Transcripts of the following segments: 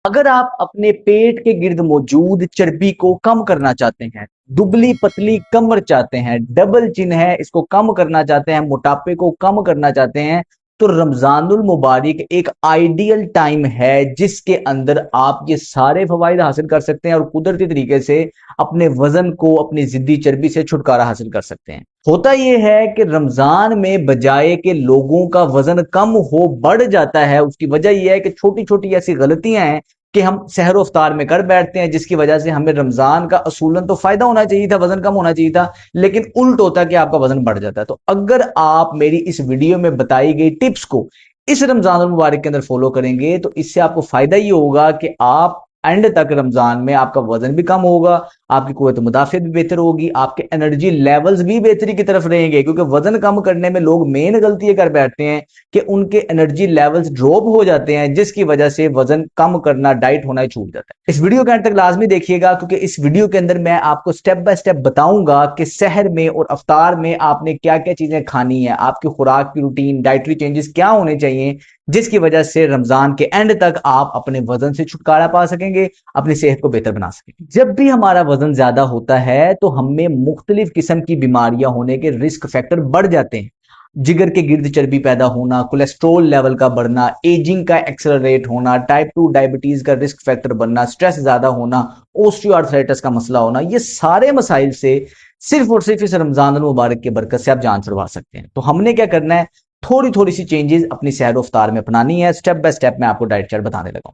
अगर आप अपने पेट के गिर्द मौजूद चर्बी को कम करना चाहते हैं, दुबली पतली कमर चाहते हैं, डबल चिन है इसको कम करना चाहते हैं, मोटापे को कम करना चाहते हैं, तो रमजानुल मुबारक एक आइडियल टाइम है जिसके अंदर आप ये सारे फवाइद हासिल कर सकते हैं और कुदरती तरीके से अपने वजन को, अपनी जिद्दी चर्बी से छुटकारा हासिल कर सकते हैं। होता यह है कि रमजान में बजाय के लोगों का वजन कम हो बढ़ जाता है, उसकी वजह यह है कि छोटी छोटी ऐसी गलतियां हैं कि हम सहरो इफ्तार में कर बैठते हैं, जिसकी वजह से हमें रमजान का असूलन तो फायदा होना चाहिए था, वजन कम होना चाहिए था, लेकिन उल्ट होता है कि आपका वजन बढ़ जाता है। तो अगर आप मेरी इस वीडियो में बताई गई टिप्स को इस रमजान मुबारक के अंदर फॉलो करेंगे तो इससे आपको फायदा ये होगा कि आप एंड तक रमजान में आपका वजन भी कम होगा, आपकी कुव्वत मुदाफियत भी बेहतर होगी, आपके एनर्जी लेवल्स भी बेहतरी की तरफ रहेंगे। क्योंकि वजन कम करने में लोग मेन गलती कर बैठते हैं कि उनके एनर्जी लेवल्स ड्रॉप हो जाते हैं, जिसकी वजह से वजन कम करना, डाइट होना ही छूट जाता है। इस वीडियो के अंत तक लाजमी देखिएगा, क्योंकि इस वीडियो के अंदर मैं आपको स्टेप बाय स्टेप बताऊंगा कि सहर में और अफ्तार में आपने क्या क्या चीजें खानी है, आपकी खुराक की रूटीन, डाइटरी चेंजेस क्या होने चाहिए, जिसकी वजह से रमजान के एंड तक आप अपने वजन से छुटकारा पा सकेंगे, अपनी सेहत को बेहतर बना सकेंगे। जब भी हमारा वजन ज्यादा होता है तो हमें मुख्तलिफ किस्म की बीमारियां होने के रिस्क फैक्टर बढ़ जाते हैं। जिगर के गिर्द चर्बी पैदा होना, कोलेस्ट्रोल लेवल का बढ़ना, एजिंग का एक्सेलरेट होना, टाइप 2 डायबिटीज का रिस्क फैक्टर बनना, स्ट्रेस ज्यादा होना, ओस्टियोआर्थराइटिस का मसला होना, ये सारे मसाइल से सिर्फ और सिर्फ इस रमजान मुबारक की बरकत से आप जान छुड़वा सकते हैं। तो हमने क्या करना है, थोड़ी थोड़ी सी चेंजेस अपनी सैर इफ्तार में अपनानी है। स्टेप बाय स्टेप मैं आपको डाइट चार्ट बताने लगा हूं।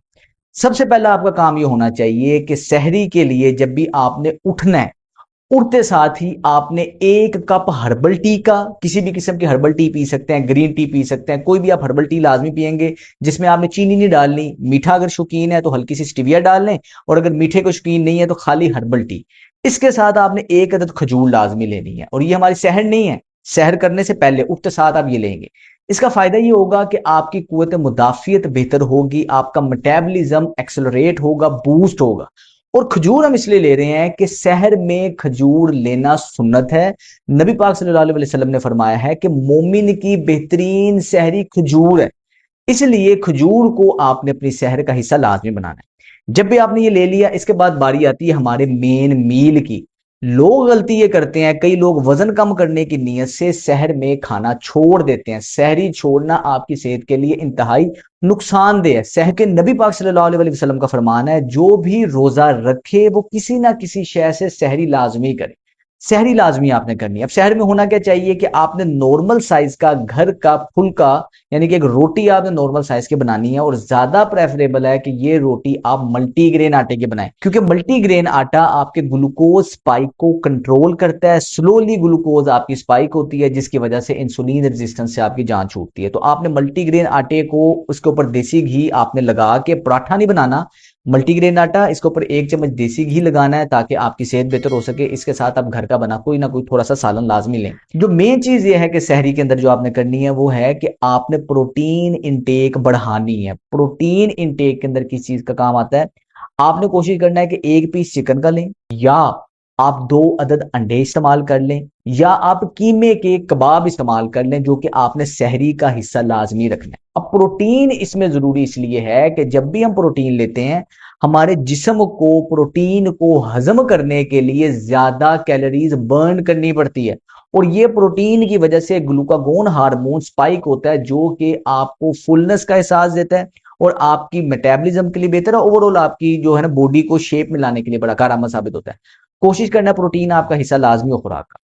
सबसे पहला आपका काम ये होना चाहिए कि सहरी के लिए जब भी आपने उठना है, उठते साथ ही आपने 1 कप हर्बल टी का, किसी भी किस्म की हर्बल टी पी सकते हैं, ग्रीन टी पी सकते हैं, कोई भी आप हर्बल टी लाजमी पियेंगे, जिसमें आपने चीनी नहीं डालनी। मीठा अगर शौकीन है तो हल्की सी स्टीविया डाल लें, और अगर मीठे को शौकीन नहीं है तो खाली हर्बल टी। इसके साथ आपने 1 अदद खजूर लाजमी लेनी है, और ये हमारी सहर नहीं है, सहर करने से पहले उठते साथ आप ये लेंगे। इसका फायदा ये होगा कि आपकी कुव्वत मुदाफियत बेहतर होगी, आपका मेटाबॉलिज्म एक्सेलरेट होगा, बूस्ट होगा। और खजूर हम इसलिए ले रहे हैं कि सहर में खजूर लेना सुन्नत है। नबी पाक सल्लल्लाहु अलैहि वसल्लम ने फरमाया है कि मोमिन की बेहतरीन सहरी खजूर है, इसलिए खजूर को आपने अपनी सहर का हिस्सा लाजमी बनाना है। जब भी आपने ये ले लिया, इसके बाद बारी आती है हमारे मेन मील की। लोग गलती ये करते हैं, कई लोग वजन कम करने की नीयत से सहर में खाना छोड़ देते हैं। सहरी छोड़ना आपकी सेहत के लिए इंतहाई नुकसानदेह है। सहर के नबी पाक सल्लल्लाहु अलैहि वसल्लम का फरमान है, जो भी रोजा रखे वो किसी ना किसी शय से सहरी लाजमी करे। सहरी लाजमी आपने करनी है। अब शहर में होना क्या चाहिए कि आपने नॉर्मल साइज का घर का फुल्का, यानी कि एक रोटी आपने नॉर्मल साइज की बनानी है, और ज्यादा प्रेफरेबल है कि ये रोटी आप मल्टीग्रेन आटे की बनाएं, क्योंकि मल्टीग्रेन आटा आपके ग्लूकोज स्पाइक को कंट्रोल करता है। स्लोली ग्लूकोज आपकी स्पाइक होती है, जिसकी वजह से इंसुलिन रेजिस्टेंस से आपकी जान छूटती है। तो आपने मल्टीग्रेन आटे को, उसके ऊपर देसी घी आपने लगा के, पराठा नहीं बनाना, मल्टीग्रेन आटा, इसके ऊपर 1 चम्मच देसी घी लगाना है ताकि आपकी सेहत बेहतर हो सके। इसके साथ आप घर का बना कोई ना कोई थोड़ा सा सालन लाजमी लें। जो मेन चीज ये है कि सहरी के अंदर जो आपने करनी है वो है कि आपने प्रोटीन इंटेक बढ़ानी है। प्रोटीन इंटेक के अंदर किस चीज का काम आता है, आपने कोशिश करना है कि 1 पीस चिकन का लें, या आप 2 अदद अंडे इस्तेमाल कर लें, या आप कीमे के कबाब इस्तेमाल कर लें, जो कि आपने सहरी का हिस्सा लाजमी रखना है। अब प्रोटीन इसमें जरूरी इसलिए है कि जब भी हम प्रोटीन लेते हैं, हमारे जिस्म को प्रोटीन को हजम करने के लिए ज्यादा कैलोरीज बर्न करनी पड़ती है, और ये प्रोटीन की वजह से ग्लूकागोन हार्मोन स्पाइक होता है, जो कि आपको फुलनेस का एहसास देता है और आपकी मेटाबॉलिज्म के लिए बेहतर है। ओवरऑल आपकी जो है ना बॉडी को शेप में लाने के लिए बड़ा कारगर साबित होता है। कोशिश करना प्रोटीन आपका हिस्सा लाजमी हो खुराक का।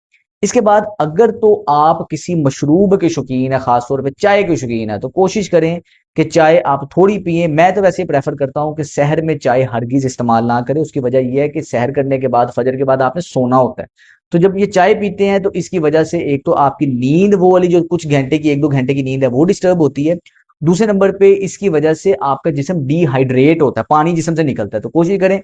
इसके बाद अगर तो आप किसी मशरूब के शौकीन है, खासतौर पे चाय के शौकीन है, तो कोशिश करें कि चाय आप थोड़ी पिए। मैं तो वैसे प्रेफर करता हूं कि सहर में चाय हरगिज इस्तेमाल ना करें। उसकी वजह यह है कि सहर करने के बाद, फजर के बाद आपने सोना होता है, तो जब ये चाय पीते हैं तो इसकी वजह से एक तो आपकी नींद, वो वाली जो कुछ घंटे की, 1-2 घंटे की नींद है, वो डिस्टर्ब होती है। दूसरे नंबर पे इसकी वजह से आपका जिस्म डिहाइड्रेट होता है, पानी जिस्म से निकलता है। तो कोशिश करें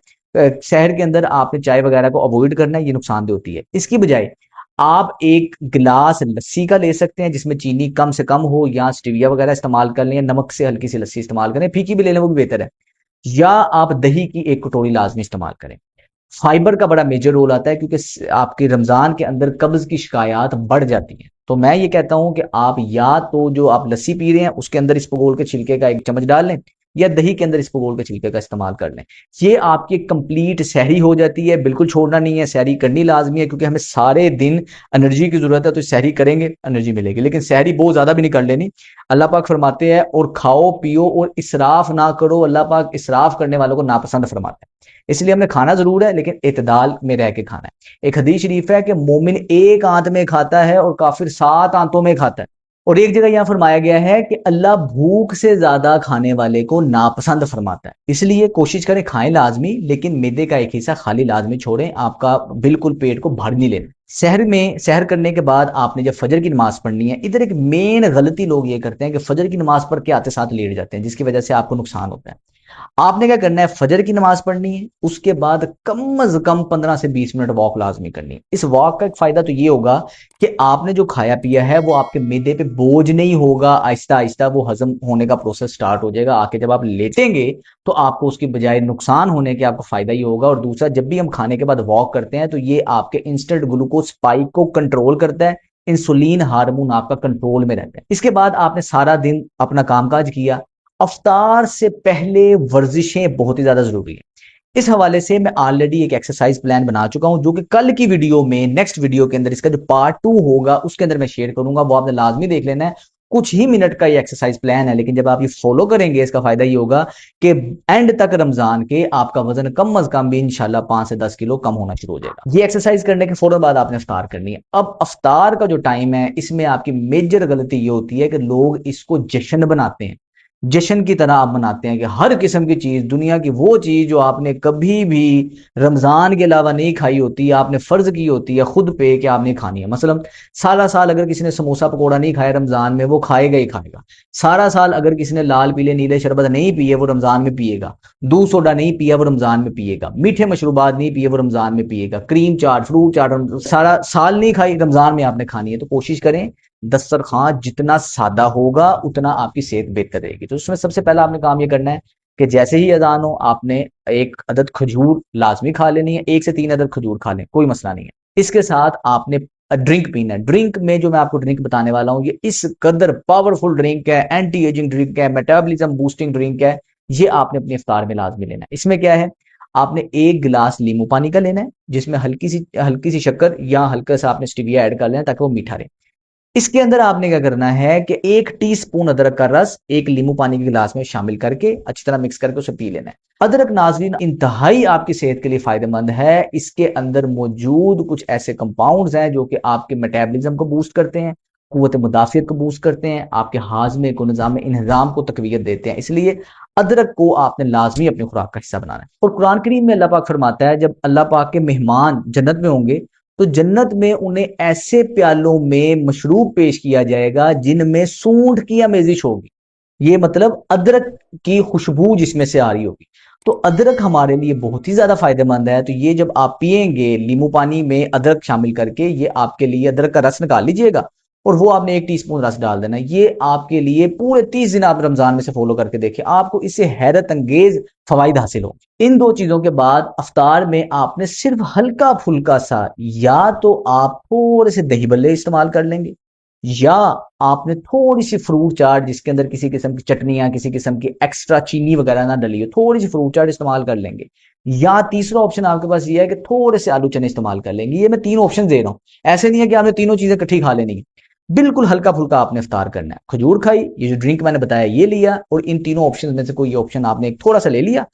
शहर के अंदर आपने चाय वगैरह को अवॉइड करना है, ये नुकसानदेह होती है। इसकी बजाय आप 1 गिलास लस्सी का ले सकते हैं, जिसमें चीनी कम से कम हो, या स्टीविया वगैरह इस्तेमाल कर लें, नमक से हल्की सी लस्सी इस्तेमाल करें, फीकी भी ले लें वो भी बेहतर है, या आप दही की 1 कटोरी लाजमी इस्तेमाल करें। फाइबर का बड़ा मेजर रोल आता है, क्योंकि आपके रमजान के अंदर कब्ज की शिकायत बढ़ जाती है। तो मैं ये कहता हूं कि आप या तो जो आप लस्सी पी रहे हैं उसके अंदर इसबगोल के छिलके का 1 चम्मच डाल लें, या दही के अंदर इसको घोल के छिलके का इस्तेमाल कर लें। ये आपकी कंप्लीट सहरी हो जाती है। बिल्कुल छोड़ना नहीं है, सहरी करनी लाजमी है, क्योंकि हमें सारे दिन एनर्जी की जरूरत है, तो सहरी करेंगे एनर्जी मिलेगी, लेकिन सहरी बहुत ज्यादा भी नहीं कर लेनी। अल्लाह पाक फरमाते हैं और खाओ पियो और इसराफ ना करो। अल्लाह पाक इसराफ करने वालों को नापसंद फरमाते हैं। इसलिए हमने खाना जरूर है, लेकिन इतदाल में रह के खाना है। एक हदीस शरीफ है कि मोमिन एक आंत में खाता है और काफिर 7 आंतों में खाता है। और एक जगह यहां फरमाया गया है कि अल्लाह भूख से ज्यादा खाने वाले को नापसंद फरमाता है। इसलिए कोशिश करें खाएं लाजमी, लेकिन मैदे का एक हिस्सा खाली लाजमी छोड़ें। आपका बिल्कुल पेट को भर नहीं लेना। सहर करने के बाद आपने जब फजर की नमाज पढ़नी है, इधर एक मेन गलती लोग ये करते हैं कि फजर की नमाज पढ़ के आते साथ लेट जाते हैं, जिसकी वजह से आपको नुकसान होता है। आपने क्या करना है, फजर की नमाज पढ़नी है, उसके बाद कम अज कम 15 से 20 मिनट वॉक लाजमी करनी है। इस वॉक का एक फायदा तो ये होगा कि आपने जो खाया पिया है वो आपके मैदे पे बोझ नहीं होगा, आहिस्ता आहिस्ता वो हजम होने का प्रोसेस स्टार्ट हो जाएगा। आके जब आप लेटेंगे तो आपको उसकी बजाय नुकसान होने के आपको फायदा ही होगा। और दूसरा, जब भी हम खाने के बाद वॉक करते हैं तो ये आपके इंस्टेंट ग्लूकोज स्पाइक को कंट्रोल करता है, इंसुलिन हार्मोन आपका कंट्रोल में रहता है। इसके बाद आपने सारा दिन अपना कामकाज किया, अफ्तार से पहले वर्जिशें बहुत ही ज्यादा जरूरी है। इस हवाले से मैं ऑलरेडी एक एक्सरसाइज प्लान बना चुका हूं, जो कि कल की वीडियो में, नेक्स्ट वीडियो के अंदर, इसका जो पार्ट 2 होगा उसके अंदर मैं शेयर करूंगा। वो आपने लाजमी देख लेना है। कुछ ही मिनट का ये एक्सरसाइज प्लान है, लेकिन जब आप ये फॉलो करेंगे इसका फायदा ये होगा कि एंड तक रमजान के आपका वजन कम अज कम भी इंशाल्लाह 5 से 10 किलो कम होना शुरू हो जाएगा। ये एक्सरसाइज करने के फौरन बाद आपने अफ्तार करनी है। अब अफ्तार का जो टाइम है, इसमें आपकी मेजर गलती ये होती है कि लोग इसको जश्न बनाते हैं। जश्न की तरह आप मनाते हैं कि हर किस्म की चीज, दुनिया की वो चीज जो आपने कभी भी रमजान के अलावा नहीं खाई होती, आपने फर्ज की होती है खुद पे कि आपने खानी है। मसलन सारा साल अगर किसी ने समोसा पकौड़ा नहीं खाया रमजान में, वो खाएगा ही खाएगा। सारा साल अगर किसी ने लाल पीले नीले शरबत नहीं पिए, वो रमजान में पिएगा। दूध सोडा नहीं पिया, वो रमजान में पिएगा। मीठे मशरूबात नहीं पिए, वो रमजान में पिएगा। क्रीम चाट, फ्रूट चाट सारा साल नहीं खाई, रमजान में आपने खानी है। तो कोशिश करें दस्तरखान जितना सादा होगा उतना आपकी सेहत बेहतर रहेगी। तो उसमें सबसे पहला आपने काम ये करना है कि जैसे ही अजान हो आपने एक अदद खजूर लाजमी खा लेनी है। 1 से 3 अदद खजूर खा लें, कोई मसला नहीं है। इसके साथ आपने ड्रिंक पीना है। ड्रिंक में जो मैं आपको ड्रिंक बताने वाला हूं, ये इस कदर पावरफुल ड्रिंक है, एंटी एजिंग ड्रिंक है, मेटाबॉलिज्म बूस्टिंग ड्रिंक है। ये आपने अपने इफ्तार में लाजमी लेना है। इसमें क्या है, आपने 1 गिलास नींबू पानी का लेना है, जिसमें हल्की सी शक्कर या हल्का सा आपने स्टीविया ऐड कर लेना ताकि वो मीठा रहे। इसके अंदर आपने क्या करना है कि 1 टीस्पून अदरक का रस 1 नींबू पानी के गिलास में शामिल करके अच्छी तरह मिक्स करके उसे पी लेना है। अदरक नाज़रीन इंतहाई आपकी सेहत के लिए फायदेमंद है। इसके अंदर मौजूद कुछ ऐसे कंपाउंड्स हैं जो कि आपके मेटाबॉलिज्म को बूस्ट करते हैं, कुव्वत मुदाफियत को बूस्ट करते हैं, आपके हाजमे को, निज़ाम इंहज़ाम को तकवीयत देते हैं। इसलिए अदरक को आपने लाजमी अपनी खुराक का हिस्सा बनाना है। और कुरान करीम में अल्लाह पाक फरमाता है, जब अल्लाह पाक के मेहमान जन्नत में होंगे तो जन्नत में उन्हें ऐसे प्यालों में मशरूब पेश किया जाएगा जिनमें सूंठ की आमेजिश होगी। ये मतलब अदरक की खुशबू जिसमें से आ रही होगी। तो अदरक हमारे लिए बहुत ही ज्यादा फायदेमंद है। तो ये जब आप पिएंगे नींबू पानी में अदरक शामिल करके, ये आपके लिए अदरक का रस निकाल लीजिएगा और वो आपने 1 टीस्पून रस डाल देना। ये आपके लिए पूरे 30 दिन आप रमजान में से फॉलो करके देखिए, आपको इससे हैरत अंगेज फवाइद हासिल हो। इन 2 चीजों के बाद अफ्तार में आपने सिर्फ हल्का फुल्का सा, या तो आप थोड़े से दही बल्ले इस्तेमाल कर लेंगे, या आपने थोड़ी सी फ्रूट चाट जिसके अंदर किसी किस्म की चटनियां, किसी किस्म की एक्स्ट्रा चीनी वगैरह ना डली हो, थोड़ी सी फ्रूट चाट इस्तेमाल कर लेंगे। या तीसरा ऑप्शन आपके पास ये है कि थोड़े से आलू चने इस्तेमाल कर लेंगे। ये मैं 3 ऑप्शन दे रहा हूं, ऐसे नहीं है कि आपने तीनों चीजें इकट्ठी खा लेनी है। बिल्कुल हल्का फुल्का आपने इफ्तार करना है। खजूर खाई, ये जो ड्रिंक मैंने बताया ये लिया, और इन तीनों ऑप्शन में से कोई ऑप्शन आपने एक थोड़ा सा ले लिया।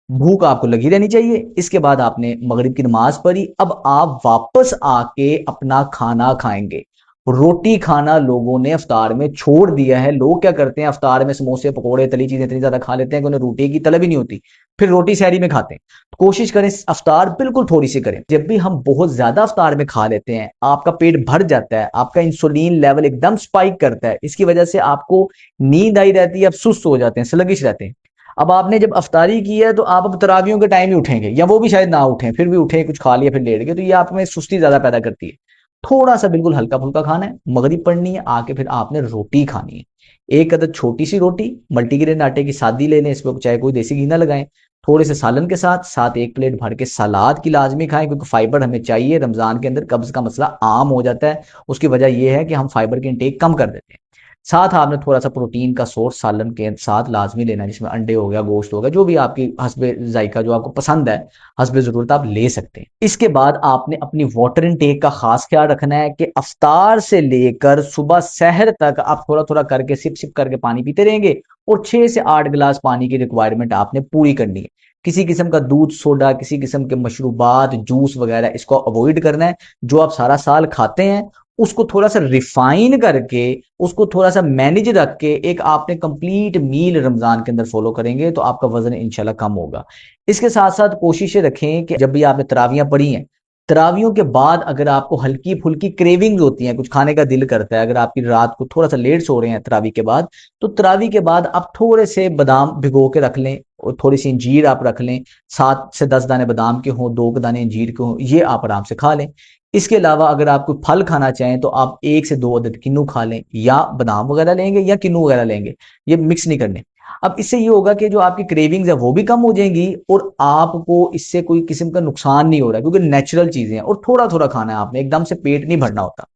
भूख आपको लगी रहनी चाहिए। इसके बाद आपने मगरिब की नमाज पढ़ी। अब आप वापस आके अपना खाना खाएंगे। रोटी खाना लोगों ने अफ्तार में छोड़ दिया है। लोग क्या करते हैं, अफ्तार में समोसे पकोड़े तली चीजें इतनी ज्यादा खा लेते हैं कि उन्हें रोटी की तलब ही नहीं होती, फिर रोटी सहरी में खाते हैं। तो कोशिश करें अफ्तार बिल्कुल थोड़ी सी करें। जब भी हम बहुत ज्यादा अफ्तार में खा लेते हैं, आपका पेट भर जाता है, आपका इंसुलिन लेवल एकदम स्पाइक करता है। इसकी वजह से आपको नींद आई रहती है, आप सुस्त हो जाते हैं, स्लगिश रहते हैं। अब आपने जब अफ्तारी की है तो आप अब तरावियों के टाइम ही उठेंगे, या वो भी शायद ना उठें, फिर भी उठे, कुछ खा लिया फिर लेट गए, तो ये आप में सुस्ती ज्यादा पैदा करती है। थोड़ा सा बिल्कुल हल्का फुल्का खाना है, मगरिब पढ़नी है, आके फिर आपने रोटी खानी है। 1 अदद छोटी सी रोटी मल्टीग्रेन आटे की सादी ले लें, इसमें चाहे कोई देसी घी ना लगाएं, थोड़े से सालन के साथ 1 प्लेट भर के सलाद की लाजमी खाएं, क्योंकि फाइबर हमें चाहिए। रमजान के अंदर कब्ज का मसला आम हो जाता है, उसकी वजह यह है कि हम फाइबर के इंटेक कम कर देते हैं। साथ आपने थोड़ा सा प्रोटीन का सोर्स सालन के साथ लाजमी लेना है, जिसमें अंडे हो गया, गोश्त हो गया, जो भी आपकी हस्बे जायका जो आपको पसंद है, हस्बे ज़रूरत आप ले सकते हैं। इसके बाद आपने अपनी वाटर इनटेक का खास ख्याल रखना है कि अफ्तार से लेकर सुबह सहर तक आप थोड़ा थोड़ा करके सिप सिप करके पानी पीते रहेंगे और 6 से 8 गिलास पानी की रिक्वायरमेंट आपने पूरी करनी है। किसी किस्म का दूध, सोडा, किसी किस्म के मशरूबात, जूस वगैरह इसको अवॉइड करना है। जो आप सारा साल खाते हैं उसको थोड़ा सा रिफाइन करके, उसको थोड़ा सा मैनेज रख के एक आपने कंप्लीट मील रमजान के अंदर फॉलो करेंगे तो आपका वजन इंशाल्लाह कम होगा। इसके साथ साथ कोशिश रखें कि जब भी आपने तरावियां पढ़ी हैं, तरावियों के बाद अगर आपको हल्की फुल्की क्रेविंग्स होती हैं, कुछ खाने का दिल करता है, अगर आपकी रात को थोड़ा सा लेट सो रहे हैं तरावी के बाद, तो तरावी के बाद आप थोड़े से बादाम भिगो के रख लें और थोड़ी सी अंजीर आप रख लें, 7 से 10 दाने बादाम के हों, 2 दाने अंजीर के हों, ये आप आराम से खा लें। इसके अलावा अगर आप कोई फल खाना चाहें तो आप 1 से 2 अदद किन्नू खा लें, या बादाम वगैरह लेंगे या किन्नू वगैरह लेंगे, ये मिक्स नहीं करने। अब इससे ये होगा कि जो आपकी क्रेविंग्स है वो भी कम हो जाएंगी और आपको इससे कोई किस्म का नुकसान नहीं हो रहा है, क्योंकि नेचुरल चीजें हैं और थोड़ा थोड़ा खाना है आपने, एकदम से पेट नहीं भरना होता।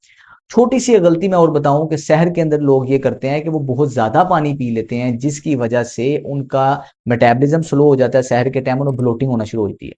छोटी सी गलती मैं और बताऊं कि शहर के अंदर लोग ये करते हैं कि वो बहुत ज्यादा पानी पी लेते हैं, जिसकी वजह से उनका मेटाबॉलिज्म स्लो हो जाता है, शहर के टाइम उन्हें ब्लोटिंग होना शुरू होती है।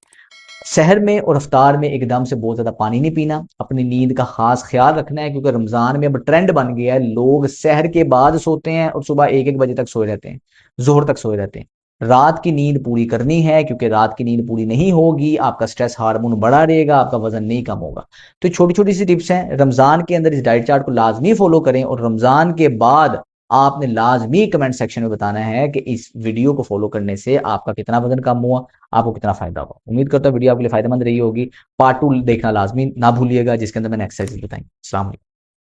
शहर में और अफ्तार में एकदम से बहुत ज्यादा पानी नहीं पीना, अपनी नींद का खास ख्याल रखना है, क्योंकि रमजान में अब ट्रेंड बन गया है, लोग सहर के बाद सोते हैं और सुबह 1-1 बजे तक सोए रहते हैं, जोहर तक सोए रहते हैं। रात की नींद पूरी करनी है, क्योंकि रात की नींद पूरी नहीं होगी आपका स्ट्रेस हार्मोन बढ़ा रहेगा, आपका वजन नहीं कम होगा। तो छोटी छोटी सी टिप्स हैं, रमजान के अंदर इस डाइट चार्ट को लाजमी फॉलो करें और रमजान के बाद आपने लाजमी कमेंट सेक्शन में बताना है कि इस वीडियो को फॉलो करने से आपका कितना वजन कम हुआ, आपको कितना फायदा हुआ। उम्मीद करता हूँ वीडियो आपके लिए फायदेमंद रही होगी। पार्ट 2 देखना लाजमी ना भूलिएगा, जिसके अंदर मैंने एक्सरसाइज बताई। अस्सलाम वालेकुम।